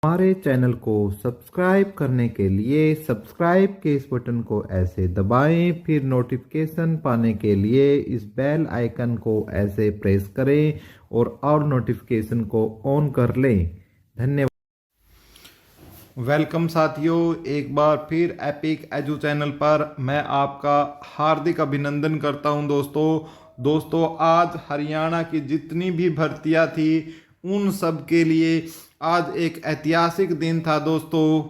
हमारे चैनल को सब्सक्राइब करने के लिए सब्सक्राइब के इस बटन को ऐसे दबाएं, फिर नोटिफिकेशन पाने के लिए इस बेल आइकन को ऐसे प्रेस करें और नोटिफिकेशन को ऑन कर लें। धन्यवाद। वेलकम साथियों, एक बार फिर एपिक एजू चैनल पर मैं आपका हार्दिक अभिनंदन करता हूं। दोस्तों आज हरियाणा की जितनी भी भर्तियां थी उन सब के लिए आज एक ऐतिहासिक दिन था दोस्तों,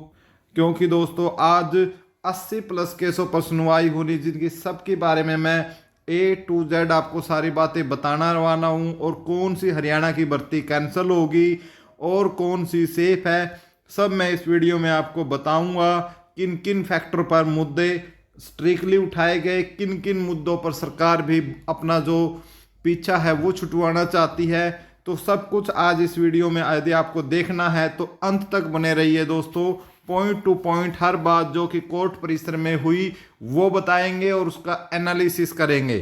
क्योंकि दोस्तों आज 80 प्लस केसों पर सुनवाई होनी, जिनकी सबके बारे में मैं A to Z आपको सारी बातें बताना रवाना हूँ। और कौन सी हरियाणा की भर्ती कैंसिल होगी और कौन सी सेफ है, सब मैं इस वीडियो में आपको बताऊंगा। किन किन फैक्टर पर मुद्दे स्ट्रिक्टली उठाए गए, किन किन मुद्दों पर सरकार भी अपना जो पीछा है वो छुटवाना चाहती है, तो सब कुछ आज इस वीडियो में यदि आपको देखना है तो अंत तक बने रहिए दोस्तों। पॉइंट टू पॉइंट हर बात जो कि कोर्ट परिसर में हुई वो बताएंगे और उसका एनालिसिस करेंगे।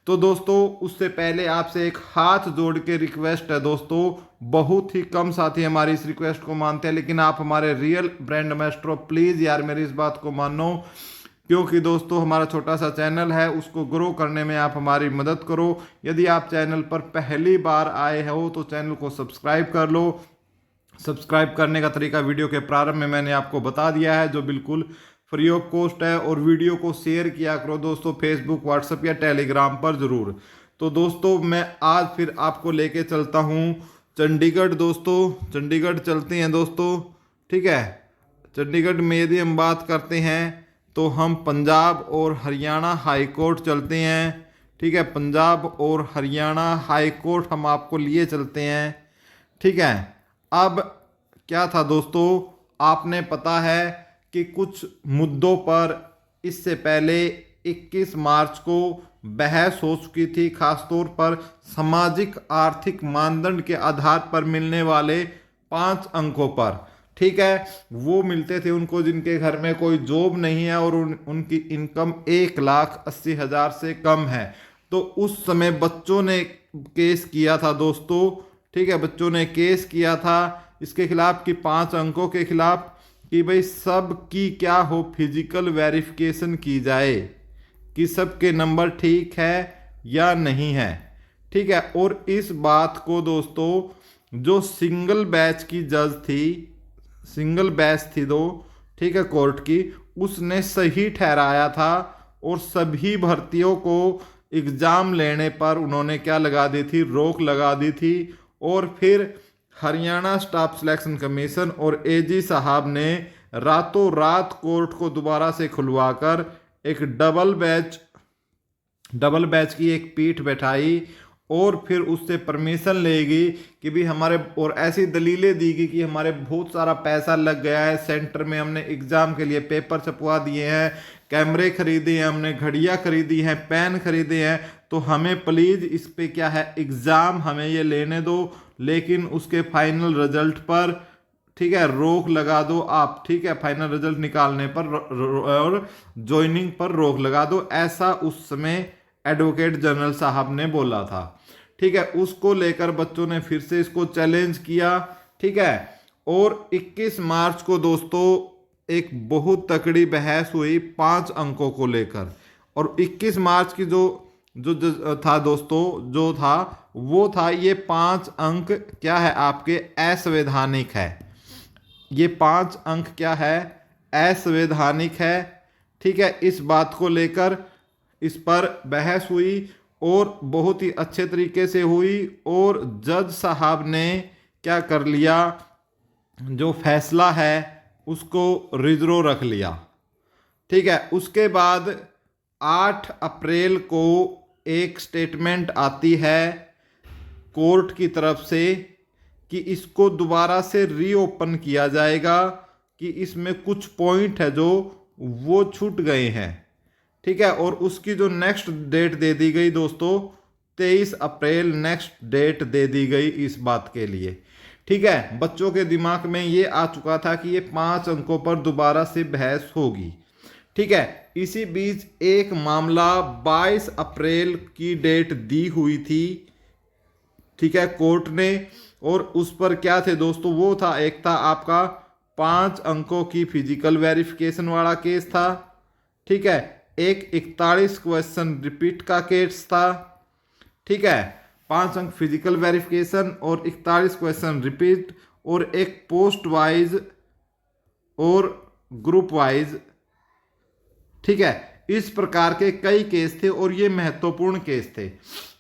तो दोस्तों उससे पहले आपसे एक हाथ जोड़ के रिक्वेस्ट है दोस्तों, बहुत ही कम साथी हमारी इस रिक्वेस्ट को मानते हैं, लेकिन आप हमारे रियल ब्रांड एम्बेसडर हो, प्लीज़ यार मेरी इस बात को मानो, क्योंकि दोस्तों हमारा छोटा सा चैनल है, उसको ग्रो करने में आप हमारी मदद करो। यदि आप चैनल पर पहली बार आए हो तो चैनल को सब्सक्राइब कर लो। सब्सक्राइब करने का तरीका वीडियो के प्रारंभ में मैंने आपको बता दिया है, जो बिल्कुल फ्री ऑफ कॉस्ट है। और वीडियो को शेयर किया करो दोस्तों, फेसबुक, व्हाट्सएप या टेलीग्राम पर ज़रूर। तो दोस्तों मैं आज फिर आपको लेके चलता हूँ चंडीगढ़। दोस्तों चंडीगढ़ चलते हैं दोस्तों, ठीक है। चंडीगढ़ में यदि हम बात करते हैं तो हम पंजाब और हरियाणा हाई कोर्ट चलते हैं, ठीक है। पंजाब और हरियाणा हाई कोर्ट हम आपको लिए चलते हैं, ठीक है। अब क्या था दोस्तों, आपने पता है कि कुछ मुद्दों पर इससे पहले 21 मार्च को बहस हो चुकी थी, खासतौर पर सामाजिक आर्थिक मानदंड के आधार पर मिलने वाले 5 अंकों पर, ठीक है। वो मिलते थे उनको जिनके घर में कोई जॉब नहीं है और उनकी इनकम 1,80,000 से कम है। तो उस समय बच्चों ने केस किया था दोस्तों, ठीक है। बच्चों ने केस किया था इसके खिलाफ कि 5 अंकों के खिलाफ, कि भाई सब की क्या हो फिजिकल वेरिफिकेशन की जाए कि सबके नंबर ठीक है या नहीं है, ठीक है। और इस बात को दोस्तों जो सिंगल बैच की जज थी, सिंगल बैच थी दो, ठीक है, कोर्ट की, उसने सही ठहराया था। और सभी भर्तियों को एग्ज़ाम लेने पर उन्होंने क्या लगा दी थी, रोक लगा दी थी। और फिर हरियाणा स्टाफ सिलेक्शन कमीशन और एजी साहब ने रातों रात कोर्ट को दोबारा से खुलवाकर एक डबल बैच की एक पीठ बैठाई और फिर उससे परमिशन लेगी कि भी हमारे, और ऐसी दलीलें दी गई कि हमारे बहुत सारा पैसा लग गया है सेंटर में, हमने एग्ज़ाम के लिए पेपर छपवा दिए हैं, कैमरे खरीदे हैं, हमने घड़ियाँ खरीदी हैं, पेन खरीदे हैं, तो हमें प्लीज़ इस पे क्या है, एग्ज़ाम हमें ये लेने दो, लेकिन उसके फाइनल रिजल्ट पर, ठीक है, रोक लगा दो आप, ठीक है। फाइनल रिजल्ट निकालने पर और ज्वाइनिंग पर रोक लगा दो, ऐसा उस समय एडवोकेट जनरल साहब ने बोला था, ठीक है। उसको लेकर बच्चों ने फिर से इसको चैलेंज किया, ठीक है। और 21 मार्च को दोस्तों एक बहुत तकड़ी बहस हुई 5 अंकों को लेकर। और 21 मार्च की जो जो था दोस्तों, जो था वो था ये 5 अंक क्या है आपके, असंवैधानिक है। ये 5 अंक क्या है, असंवैधानिक है, ठीक है। इस बात को लेकर इस पर बहस हुई और बहुत ही अच्छे तरीके से हुई। और जज साहब ने क्या कर लिया, जो फैसला है उसको रिजर्व रख लिया, ठीक है। उसके बाद 8 अप्रैल को एक स्टेटमेंट आती है कोर्ट की तरफ से कि इसको दोबारा से रीओपन किया जाएगा, कि इसमें कुछ पॉइंट है जो वो छूट गए हैं, ठीक है। और उसकी जो नेक्स्ट डेट दे दी गई दोस्तों 23 अप्रैल नेक्स्ट डेट दे दी गई इस बात के लिए, ठीक है। बच्चों के दिमाग में ये आ चुका था कि ये 5 अंकों पर दोबारा से बहस होगी, ठीक है। इसी बीच एक मामला 22 अप्रैल की डेट दी हुई थी, ठीक है, कोर्ट ने, और उस पर क्या थे दोस्तों, वो था, एक था आपका 5 अंकों की फिजिकल वेरिफिकेशन वाला केस था, ठीक है, एक 41 क्वेश्चन रिपीट का केस था, ठीक है, 5 अंक फिजिकल वेरिफिकेशन और 41 क्वेश्चन रिपीट, और एक पोस्ट वाइज और ग्रुप वाइज, ठीक है। इस प्रकार के कई केस थे और ये महत्वपूर्ण केस थे।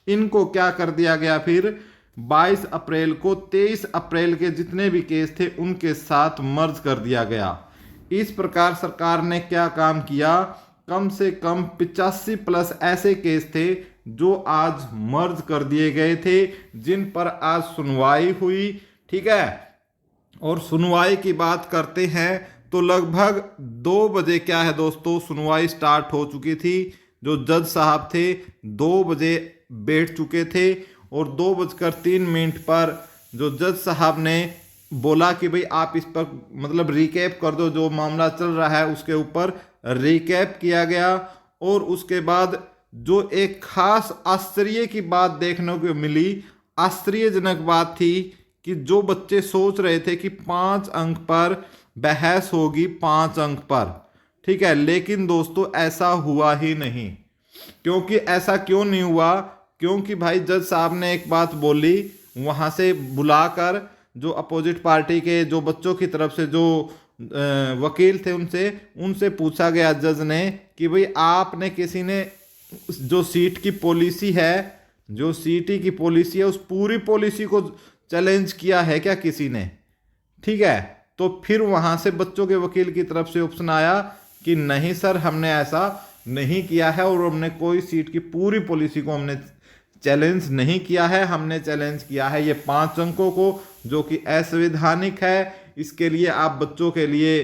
इनको क्या कर दिया गया फिर 22 अप्रैल को 23 अप्रैल के जितने भी केस थे उनके साथ मर्ज कर दिया गया। इस प्रकार सरकार ने क्या काम किया, कम से कम 85 प्लस ऐसे केस थे जो आज मर्ज कर दिए गए थे, जिन पर आज सुनवाई हुई, ठीक है। और सुनवाई की बात करते हैं तो लगभग 2 बजे क्या है दोस्तों सुनवाई स्टार्ट हो चुकी थी। जो जज साहब थे 2 बजे बैठ चुके थे और 2:03 पर जो जज साहब ने बोला कि भाई आप इस पर मतलब रिकैप कर दो, जो मामला चल रहा है उसके ऊपर रिकैप किया गया। और उसके बाद जो एक खास आश्चर्य की बात देखने को मिली, आश्चर्यजनक बात थी कि जो बच्चे सोच रहे थे कि 5 अंक पर बहस होगी, 5 अंक पर, ठीक है, लेकिन दोस्तों ऐसा हुआ ही नहीं। क्योंकि ऐसा क्यों नहीं हुआ, क्योंकि भाई जज साहब ने एक बात बोली, वहां से बुलाकर जो अपोजिट पार्टी के जो बच्चों की तरफ से जो वकील थे उनसे पूछा गया जज ने कि भाई आपने किसी ने जो सीट की पॉलिसी है, जो सीटी की पॉलिसी है, उस पूरी पॉलिसी को चैलेंज किया है क्या किसी ने, ठीक है। तो फिर वहां से बच्चों के वकील की तरफ से ऑप्शन आया कि नहीं सर, हमने ऐसा नहीं किया है और हमने कोई सीट की पूरी पॉलिसी को हमने चैलेंज नहीं किया है, हमने चैलेंज किया है ये 5 अंकों को, जो कि असंवैधानिक है। इसके लिए आप बच्चों के लिए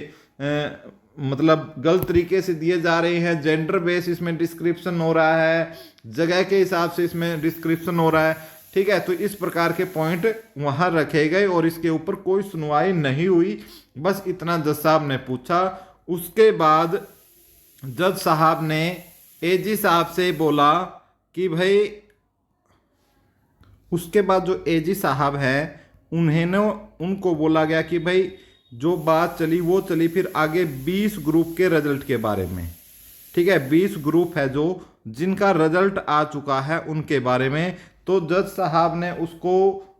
मतलब गलत तरीके से दिए जा रहे हैं, जेंडर बेस इसमें डिस्क्रिप्शन हो रहा है, जगह के हिसाब से इसमें डिस्क्रिप्शन हो रहा है, ठीक है। तो इस प्रकार के पॉइंट वहां रखे गए और इसके ऊपर कोई सुनवाई नहीं हुई, बस इतना जज साहब ने पूछा। उसके बाद जज साहब ने एजी साहब से बोला कि भाई, उसके बाद जो एजी साहब है उनको बोला गया कि भाई जो बात चली वो चली फिर आगे 20 ग्रुप के रिजल्ट के बारे में, ठीक है, 20 ग्रुप है जो जिनका रिजल्ट आ चुका है उनके बारे में। तो जज साहब ने उसको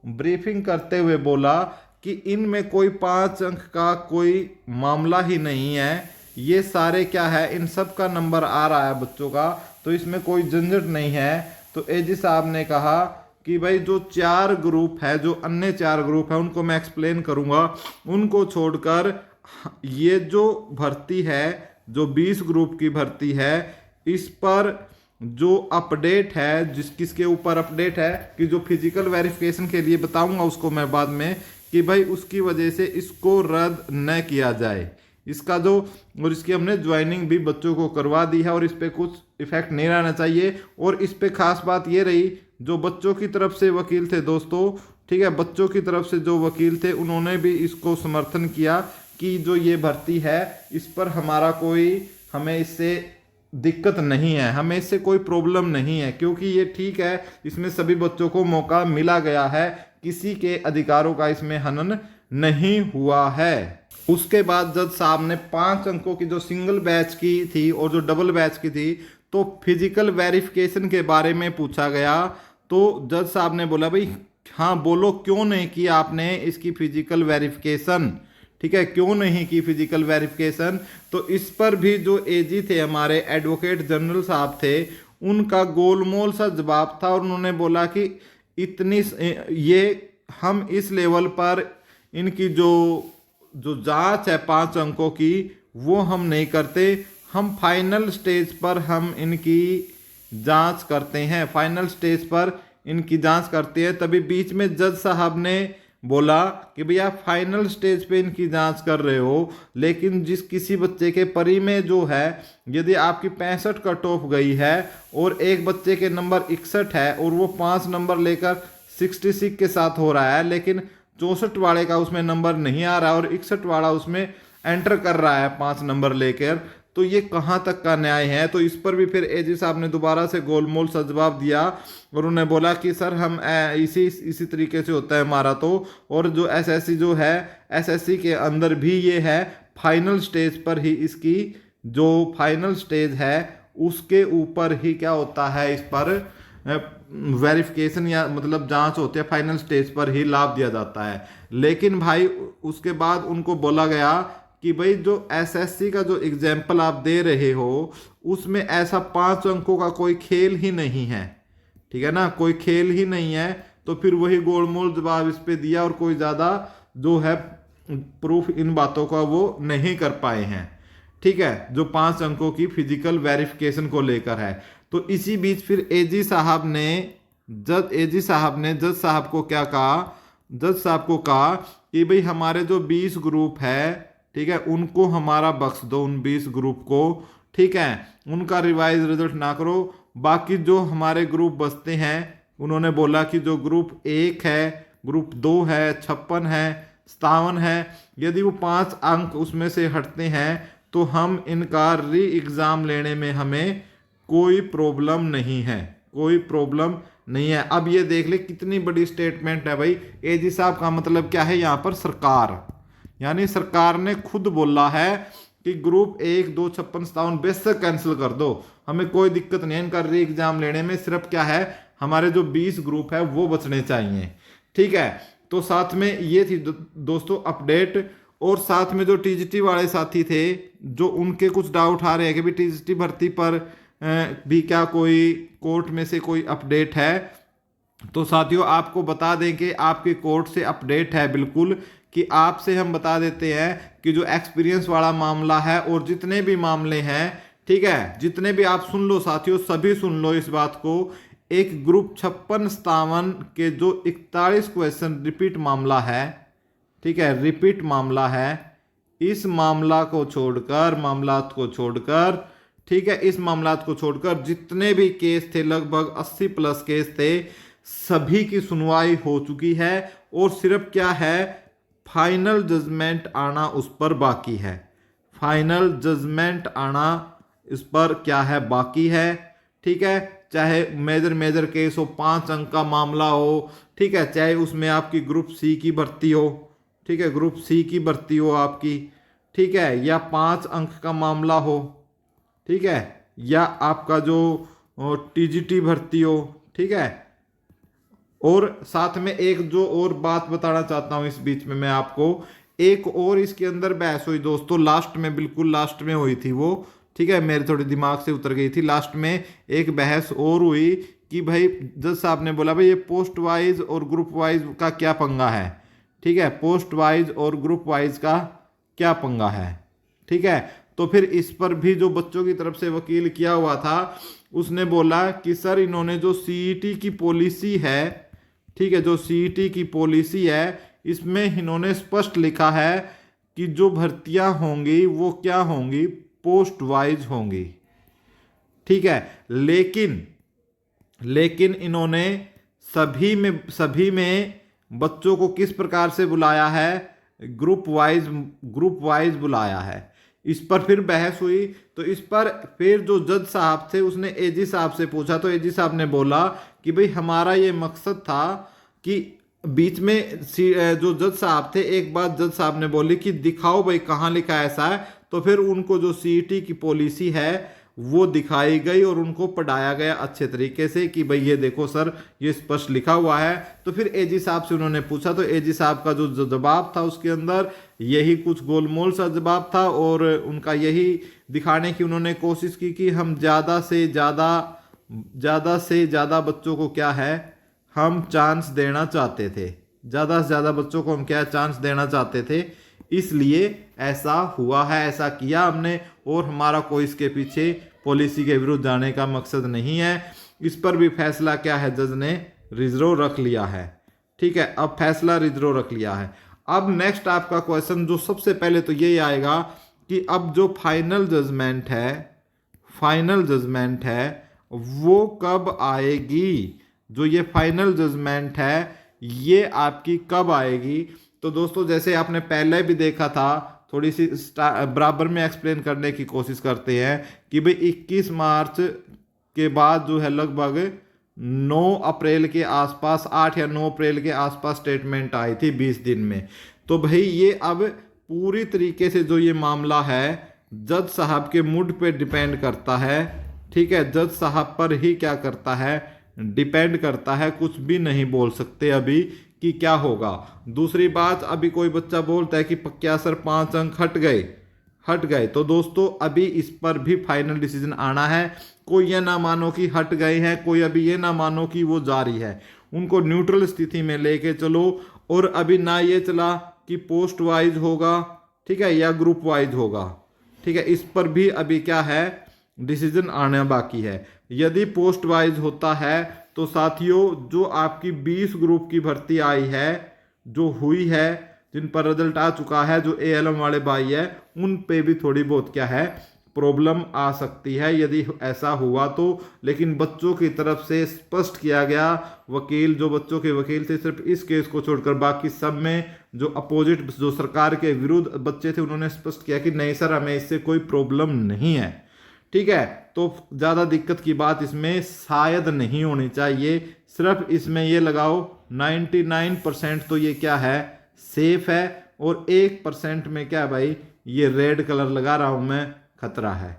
ब्रीफिंग करते हुए बोला कि इनमें कोई 5 अंक का कोई मामला ही नहीं है, ये सारे क्या है, इन सब का नंबर आ रहा है बच्चों का, तो इसमें कोई झंझट नहीं है। तो एजी साहब ने कहा कि भाई जो 4 ग्रुप है, जो अन्य 4 ग्रुप है उनको मैं एक्सप्लेन करूंगा, उनको छोड़कर ये जो भर्ती है, जो 20 ग्रुप की भर्ती है, इस पर जो अपडेट है, किसके ऊपर अपडेट है कि जो फिजिकल वेरिफिकेशन के लिए बताऊंगा उसको मैं बाद में, कि भाई उसकी वजह से इसको रद्द न किया जाए, इसका जो, और इसकी हमने ज्वाइनिंग भी बच्चों को करवा दी है और इस पर कुछ इफेक्ट नहीं रहना चाहिए। और इस पे खास बात ये रही, जो बच्चों की तरफ से वकील थे दोस्तों, ठीक है, बच्चों की तरफ से जो वकील थे उन्होंने भी इसको समर्थन किया कि जो ये भर्ती है इस पर हमें इससे दिक्कत नहीं है, हमें इससे कोई प्रॉब्लम नहीं है, क्योंकि ये ठीक है, इसमें सभी बच्चों को मौका मिला गया है, किसी के अधिकारों का इसमें हनन नहीं हुआ है। उसके बाद जज साहब ने 5 अंकों की जो सिंगल बैच की थी और जो डबल बैच की थी, तो फिजिकल वेरिफिकेशन के बारे में पूछा गया। तो जज साहब ने बोला भाई हाँ बोलो, क्यों नहीं किया आपने इसकी फिजिकल वेरिफिकेशन, ठीक है, क्यों नहीं की फिजिकल वेरिफिकेशन। तो इस पर भी जो एजी थे, हमारे एडवोकेट जनरल साहब थे, उनका गोलमोल सा जवाब था और उन्होंने बोला कि ये हम इस लेवल पर इनकी जो जांच है 5 अंकों की वो हम नहीं करते, हम फाइनल स्टेज पर हम इनकी जांच करते हैं, फाइनल स्टेज पर इनकी जांच करते हैं। तभी बीच में जज साहब ने बोला कि भैया फाइनल स्टेज पे इनकी जांच कर रहे हो, लेकिन किसी बच्चे के परी में जो है, यदि आपकी 65 कट ऑफ गई है और एक बच्चे के नंबर 61 है और वो 5 नंबर लेकर 66 के साथ हो रहा है, लेकिन 64 वाले का उसमें नंबर नहीं आ रहा और 61 वाला उसमें एंटर कर रहा है 5 नंबर लेकर, तो ये कहाँ तक का न्याय है। तो इस पर भी फिर एजी साहब ने दोबारा से गोलमोल सा जवाब दिया और उन्होंने बोला कि सर हम इसी तरीके से होता है हमारा तो, और जो एसएससी जो है एसएससी के अंदर भी ये है फाइनल स्टेज पर ही, इसकी जो फाइनल स्टेज है उसके ऊपर ही क्या होता है, इस पर वेरिफिकेशन या मतलब जांच होती है, फाइनल स्टेज पर ही लाभ दिया जाता है। लेकिन भाई उसके बाद उनको बोला गया कि भाई जो एसएससी का जो एग्जाम्पल आप दे रहे हो उसमें ऐसा 5 अंकों का कोई खेल ही नहीं है, ठीक है ना, कोई खेल ही नहीं है। तो फिर वही गोलमोल जवाब इस पे दिया और कोई ज़्यादा जो है प्रूफ इन बातों का वो नहीं कर पाए हैं, ठीक है, जो 5 अंकों की फिजिकल वेरिफिकेशन को लेकर है। तो इसी बीच फिर एजी साहब ने जज साहब को क्या कहा, जज साहब को कहा कि भाई हमारे जो 20 ग्रुप है, ठीक है, उनको हमारा बख्श दो, उन 20 ग्रुप को, ठीक है, उनका रिवाइज रिजल्ट ना करो। बाकी जो हमारे ग्रुप बचते हैं, उन्होंने बोला कि जो ग्रुप 1 है, ग्रुप 2 है, 56 है, 57 है, यदि वो 5 अंक उसमें से हटते हैं तो हम इनका री एग्ज़ाम लेने में हमें कोई प्रॉब्लम नहीं है, कोई प्रॉब्लम नहीं है। अब ये देख ले कितनी बड़ी स्टेटमेंट है भाई। एजी साहब का मतलब क्या है यहाँ पर, सरकार, यानी सरकार ने खुद बोला है कि ग्रुप 1, 2, 56, 57 बेशक कैंसिल कर दो, हमें कोई दिक्कत नहीं है इनका री एग्जाम लेने में, सिर्फ क्या है हमारे जो 20 ग्रुप है वो बचने चाहिए, ठीक है। तो साथ में ये थी दोस्तों अपडेट, और साथ में जो टीजीटी वाले साथी थे जो उनके कुछ डाउट आ रहे हैं कि भी टीजीटी भर्ती पर भी क्या कोई कोर्ट में से कोई अपडेट है। तो साथियों आपको बता दें कि आपके कोर्ट से अपडेट है बिल्कुल, कि आपसे हम बता देते हैं कि जो एक्सपीरियंस वाला मामला है और जितने भी मामले हैं, ठीक है, जितने भी आप सुन लो साथियों, सभी सुन लो इस बात को, एक ग्रुप 56-57 के जो 41 क्वेश्चन रिपीट मामला है, ठीक है, रिपीट मामला है, इस मामलात को छोड़कर, ठीक है, इस मामलात को छोड़कर जितने भी केस थे, लगभग 80 प्लस केस थे, सभी की सुनवाई हो चुकी है और सिर्फ क्या है, फाइनल जजमेंट आना उस पर बाकी है, फाइनल जजमेंट आना इस पर क्या है, बाकी है, ठीक है। चाहे मेजर केस हो, 5 अंक का मामला हो, ठीक है, चाहे उसमें आपकी ग्रुप सी की भर्ती हो, ठीक है, ग्रुप सी की भर्ती हो आपकी, ठीक है, या 5 अंक का मामला हो, ठीक है, या आपका जो टीजीटी भर्ती हो, ठीक है। और साथ में एक जो और बात बताना चाहता हूं इस बीच में मैं आपको, एक और इसके अंदर बहस हुई दोस्तों, लास्ट में, बिल्कुल लास्ट में हुई थी वो, ठीक है, मेरे थोड़ी दिमाग से उतर गई थी। लास्ट में एक बहस और हुई कि भाई जज साहब ने बोला भाई ये पोस्ट वाइज और ग्रुप वाइज का क्या पंगा है, ठीक है, पोस्ट वाइज और ग्रुप वाइज का क्या पंगा है, ठीक है। तो फिर इस पर भी जो बच्चों की तरफ से वकील किया हुआ था उसने बोला कि सर इन्होंने जो सीईटी की पॉलिसी है, ठीक है, जो सीईटी की पॉलिसी है इसमें इन्होंने स्पष्ट लिखा है कि जो भर्तियां होंगी वो क्या होंगी, पोस्ट वाइज होंगी, ठीक है। लेकिन इन्होंने सभी में बच्चों को किस प्रकार से बुलाया है, ग्रुप वाइज बुलाया है। इस पर फिर बहस हुई, तो इस पर फिर जो जज साहब थे उसने एजी साहब से पूछा, तो एजी साहब ने बोला कि भाई हमारा ये मकसद था कि बीच में जो जज साहब थे, एक बात जज साहब ने बोली कि दिखाओ भाई कहाँ लिखा ऐसा है, तो फिर उनको जो सीईटी की पॉलिसी है वो दिखाई गई और उनको पढ़ाया गया अच्छे तरीके से कि भाई ये देखो सर ये स्पष्ट लिखा हुआ है। तो फिर एजी साहब से उन्होंने पूछा, तो एजी साहब का जो जवाब था उसके अंदर यही कुछ गोलमोल सा जवाब था और उनका यही दिखाने की उन्होंने कोशिश की कि हम ज़्यादा से ज़्यादा बच्चों को क्या है, हम चांस देना चाहते थे, ज़्यादा से ज़्यादा बच्चों को हम क्या चांस देना चाहते थे, इसलिए ऐसा हुआ है, ऐसा किया हमने, और हमारा कोई इसके पीछे पॉलिसी के विरुद्ध जाने का मकसद नहीं है। इस पर भी फैसला क्या है, जज ने रिजर्व रख लिया है, ठीक है, अब फैसला रिजर्व रख लिया है। अब नेक्स्ट आपका क्वेश्चन जो सबसे पहले तो यही आएगा कि अब जो फाइनल जजमेंट है वो कब आएगी, जो ये फाइनल जजमेंट है ये आपकी कब आएगी। तो दोस्तों जैसे आपने पहले भी देखा था थोड़ी सी बराबर में एक्सप्लेन करने की कोशिश करते हैं कि भाई 21 मार्च के बाद जो है लगभग 9 अप्रैल के आसपास, 8 या 9 अप्रैल के आसपास स्टेटमेंट आई थी 20 दिन में। तो भाई ये अब पूरी तरीके से जो ये मामला है जज साहब के मूड पे डिपेंड करता है। ठीक है, जज साहब पर ही क्या करता है, डिपेंड करता है। कुछ भी नहीं बोल सकते अभी कि क्या होगा। दूसरी बात, अभी कोई बच्चा बोलता है कि क्या सर 5 अंक हट गए, तो दोस्तों अभी इस पर भी फाइनल डिसीजन आना है। कोई ये ना मानो कि हट गए हैं, कोई अभी ये ना मानो कि वो जारी है। उनको न्यूट्रल स्थिति में लेके चलो। और अभी ना ये चला कि पोस्ट वाइज होगा, ठीक है, या ग्रुप वाइज होगा, ठीक है, इस पर भी अभी क्या है, डिसीजन आना बाकी है। यदि पोस्ट वाइज होता है तो साथियों जो आपकी 20 ग्रुप की भर्ती आई है, जो हुई है, जिन पर रिजल्ट आ चुका है, जो ALM वाले भाई है, उन पे भी थोड़ी बहुत क्या है, प्रॉब्लम आ सकती है यदि ऐसा हुआ तो। लेकिन बच्चों की तरफ से स्पष्ट किया गया, वकील जो बच्चों के वकील थे, सिर्फ इस केस को छोड़कर बाकी सब में जो अपोजिट, जो सरकार के विरुद्ध बच्चे थे, उन्होंने स्पष्ट किया कि नहीं सर, हमें इससे कोई प्रॉब्लम नहीं है। ठीक है, तो ज़्यादा दिक्कत की बात इसमें शायद नहीं होनी चाहिए। सिर्फ इसमें ये लगाओ 99% तो ये क्या है, सेफ है। और 1% में क्या है भाई, ये रेड कलर लगा रहा हूं मैं, खतरा है।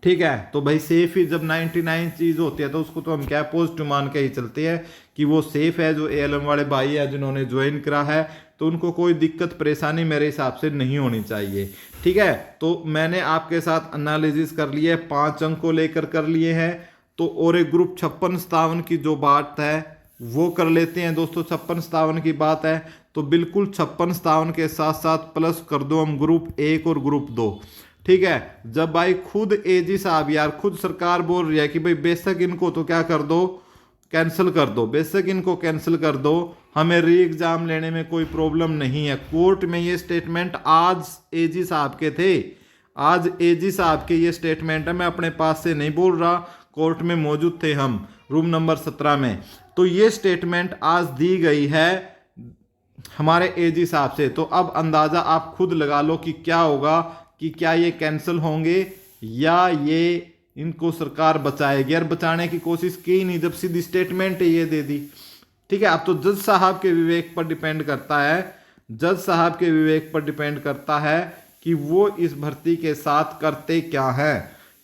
ठीक है, तो भाई सेफ ही, जब 99 चीज होती है तो उसको तो हम क्या पॉजिटिव मान के ही चलते हैं कि वो सेफ है। जो ALM वाले भाई है जिन्होंने ज्वाइन करा है, तो उनको कोई दिक्कत परेशानी मेरे हिसाब से नहीं होनी चाहिए। ठीक है, तो मैंने आपके साथ एनालिसिस कर लिए, 5 अंक को लेकर कर लिए हैं। तो और एक ग्रुप 56-57 की जो बात है वो कर लेते हैं दोस्तों। 56-57 की बात है तो बिल्कुल 56-57 के साथ साथ प्लस कर दो हम ग्रुप 1 और ग्रुप 2। ठीक है, जब भाई खुद AG साहब, यार खुद सरकार बोल रही है कि भाई बेशक इनको तो क्या कर दो, कैंसिल कर दो, बेशक इनको कैंसिल कर दो, हमें री एग्जाम लेने में कोई प्रॉब्लम नहीं है। कोर्ट में ये स्टेटमेंट आज AG साहब के थे, आज AG साहब के ये स्टेटमेंट है, मैं अपने पास से नहीं बोल रहा, कोर्ट में मौजूद थे हम, रूम नंबर 17 में। तो ये स्टेटमेंट आज दी गई है हमारे AG साहब से। तो अब अंदाजा आप खुद लगा लो कि क्या होगा, कि क्या ये कैंसिल होंगे या ये इनको सरकार बचाएगी। यार बचाने की कोशिश की नहीं, जब सीधी स्टेटमेंट ये दे दी। ठीक है, अब तो जज साहब के विवेक पर डिपेंड करता है, जज साहब के विवेक पर डिपेंड करता है कि वो इस भर्ती के साथ करते क्या है।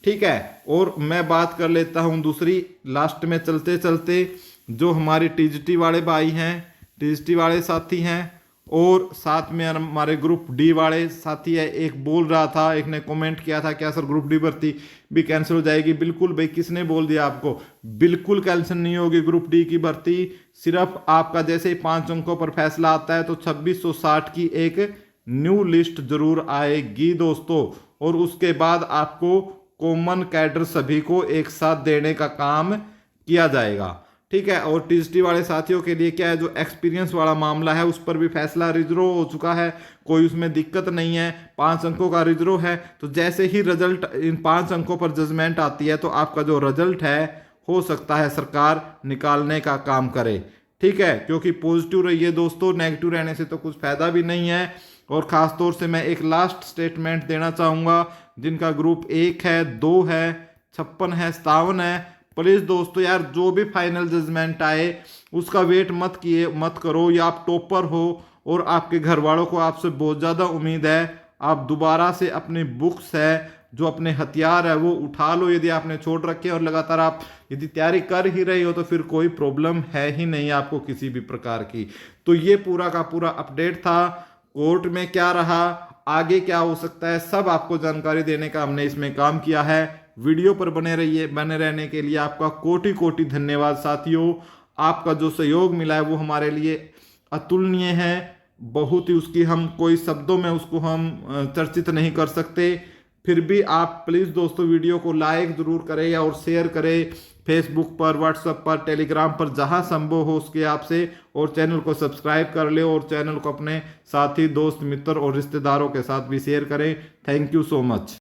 ठीक है, और मैं बात कर लेता हूं दूसरी, लास्ट में चलते चलते, जो हमारी TGT वाले भाई हैं, TGT वाले साथी हैं, और साथ में हमारे ग्रुप D वाले साथी है। एक बोल रहा था, एक ने कमेंट किया था, क्या सर ग्रुप D भर्ती भी कैंसिल हो जाएगी? बिल्कुल भाई, किसने बोल दिया आपको? बिल्कुल कैंसिल नहीं होगी ग्रुप D की भर्ती। सिर्फ आपका जैसे ही 5 अंकों पर फैसला आता है तो 2660 की एक न्यू लिस्ट जरूर आएगी दोस्तों, और उसके बाद आपको कॉमन कैडर सभी को एक साथ देने का काम किया जाएगा। ठीक है, और TGT वाले साथियों के लिए क्या है, जो एक्सपीरियंस वाला मामला है उस पर भी फैसला रिजर्व हो चुका है, कोई उसमें दिक्कत नहीं है, 5 अंकों का रिजर्व है। तो जैसे ही रिजल्ट इन 5 अंकों पर जजमेंट आती है तो आपका जो रिजल्ट है हो सकता है सरकार निकालने का काम करे। ठीक है, क्योंकि पॉजिटिव रहिए दोस्तों, नेगेटिव रहने से तो कुछ फायदा भी नहीं है। और खास तौर से मैं एक लास्ट स्टेटमेंट देना चाहूँगा, जिनका ग्रुप 1 है, 2 है, 56 है, 57 है, प्लीज दोस्तों यार जो भी फाइनल जजमेंट आए उसका वेट मत करो। या आप टॉपर हो और आपके घर वालों को आपसे बहुत ज़्यादा उम्मीद है, आप दोबारा से अपनी बुक्स है, जो अपने हथियार है, वो उठा लो। यदि आपने छोड़ रखे और लगातार आप यदि तैयारी कर ही रही हो तो फिर कोई प्रॉब्लम है ही नहीं आपको किसी भी प्रकार की। तो ये पूरा का पूरा अपडेट था, कोर्ट में क्या रहा, आगे क्या हो सकता है, सब आपको जानकारी देने का हमने इसमें काम किया है। वीडियो पर बने रहने के लिए आपका कोटि कोटि धन्यवाद साथियों। आपका जो सहयोग मिला है वो हमारे लिए अतुलनीय है, बहुत ही, उसकी हम कोई शब्दों में उसको हम चर्चित नहीं कर सकते। फिर भी आप प्लीज़ दोस्तों वीडियो को लाइक ज़रूर करें और शेयर करें, फेसबुक पर, व्हाट्सएप पर, टेलीग्राम पर, जहां संभव हो उसके आपसे, और चैनल को सब्सक्राइब कर ले, और चैनल को अपने साथी, दोस्त, मित्र और रिश्तेदारों के साथ भी शेयर करें। Thank you so much.